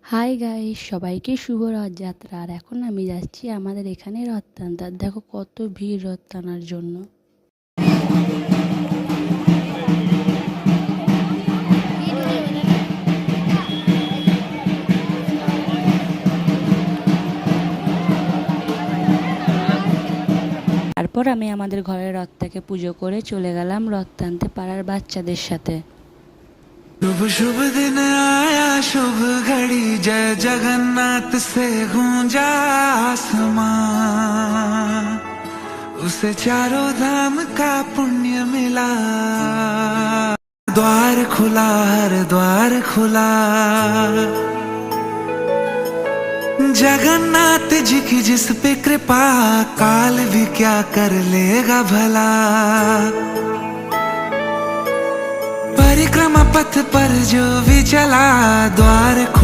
Hi guys, সবাইকে শুভ রথযাত্রা। আর এখন আমি যাচ্ছি আমাদের এখানে রথ টানতে। আর দেখো কত ভিড় রথ টানার জন্য। তারপর আমি আমাদের ঘরের রথটাকে পুজো করে চলে গেলাম রথ টানতে পাড়ার বাচ্চাদের সাথে। शुभ शुभ दिन आया, शुभ घड़ी, जय जगन्नाथ से गूंजा आसमां, उसे चारों धाम का पुण्य मिला। द्वार खुला, हर द्वार खुला, जगन्नाथ जी की जिस पे कृपा, काल भी क्या कर लेगा भला। परिक्रमा पथ पर जो भी चला, द्वार